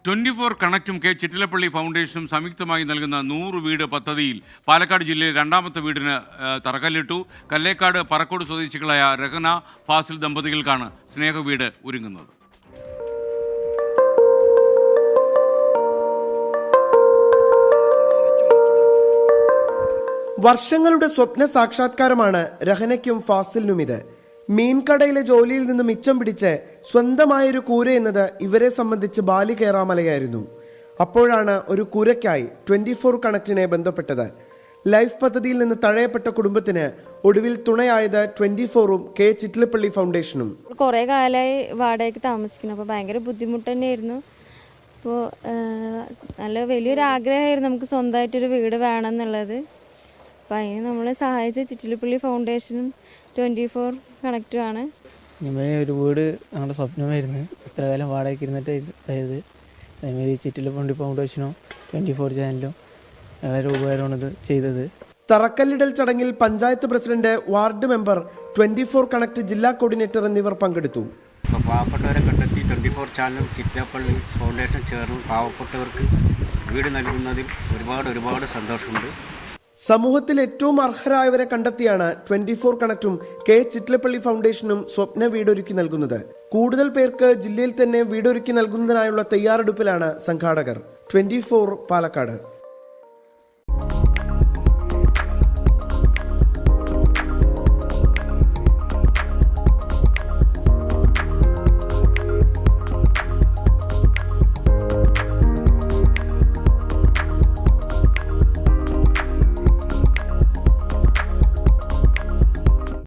24 കണക്റ്റും K Chittilappilly ഫൗണ്ടേഷനും സംയുക്തമായി നൽകുന്ന 100 വീട് പദ്ധതിയിൽ പാലക്കാട് ജില്ലയിൽ രണ്ടാമത്തെ വീടിന് തറക്കല്ലിട്ടു. കല്ലേക്കാട് പറക്കോട് സ്വദേശികളായ രഹന ഫാസിൽ ദമ്പതികൾക്കാണ് സ്നേഹവീട് ഒരുങ്ങുന്നത്. വർഷങ്ങളുടെ സ്വപ്ന സാക്ഷാത്കാരമാണ് രഹനയ്ക്കും ഫാസിലിനും ഇത്. മീൻകടയിലെ ജോലിയിൽ നിന്ന് മിച്ചം പിടിച്ച് സ്വന്തമായൊരു കൂര എന്നത് ഇവരെ സംബന്ധിച്ച് ബാലി കയറാമലയായിരുന്നു. അപ്പോഴാണ് ഒരു കൂരയ്ക്കായി 24 കണക്റ്റിനെ ബന്ധപ്പെട്ടത്. ലൈഫ് പദ്ധതിയിൽ നിന്ന് തഴയപ്പെട്ട കുടുംബത്തിന് ഒടുവിൽ തുണയായത് 24ഉം കെ ചിറ്റിലപ്പള്ളി ഫൗണ്ടേഷനും. കുറേ കാലമായി വാടകയ്ക്ക് താമസിക്കുന്നു. അപ്പോൾ ഭയങ്കര ബുദ്ധിമുട്ട് തന്നെയായിരുന്നു. അപ്പോൾ നല്ല വലിയൊരു ആഗ്രഹമായിരുന്നു നമുക്ക് സ്വന്തമായിട്ടൊരു വീട് വേണം എന്നുള്ളത്. അപ്പോൾ അതിന് നമ്മളെ സഹായിച്ച ചിറ്റിലപ്പള്ളി ഫൗണ്ടേഷനും 24 കണക്റ്റുമാണ്. ഇങ്ങനെ ഒരു വീട് ഞങ്ങളുടെ സ്വപ്നമായിരുന്നു. ഇത്ര കാലം വാടകയ്ക്ക് ഇരുന്നിട്ട് അതായത് അതേമാതിരി ചിറ്റിലപ്പള്ളി ഫൗണ്ടേഷനോ 24 ചാനലും വളരെ ഉപകാരമാണ് ഇത് ചെയ്തത്. തറക്കല്ലിടൽ ചടങ്ങിൽ panchayat president, ward member, 24 connect ജില്ലാ കോർഡിനേറ്റർ എന്നിവർ പങ്കെടുത്തു. പാവപ്പെട്ടവരെ കണ്ടെത്തി 24 ചാനലും ചിറ്റിലപ്പള്ളി ഫൗണ്ടേഷൻ ചേർന്ന് പാവപ്പെട്ടവർക്ക് വീട് നൽകുന്നതിൽ ഒരുപാട് സന്തോഷമുണ്ട്. സമൂഹത്തിൽ ഏറ്റവും അർഹരായവരെ കണ്ടെത്തിയാണ് 24 കണക്റ്റും കെ ചിറ്റിലപ്പള്ളി ഫൗണ്ടേഷനും സ്വപ്ന വീടൊരുക്കി നൽകുന്നത്. കൂടുതൽ പേർക്ക് ജില്ലയിൽ തന്നെ വീടൊരുക്കി നൽകുന്നതിനായുള്ള തയ്യാറെടുപ്പിലാണ് സംഘാടകർ. 24 പാലക്കാട്.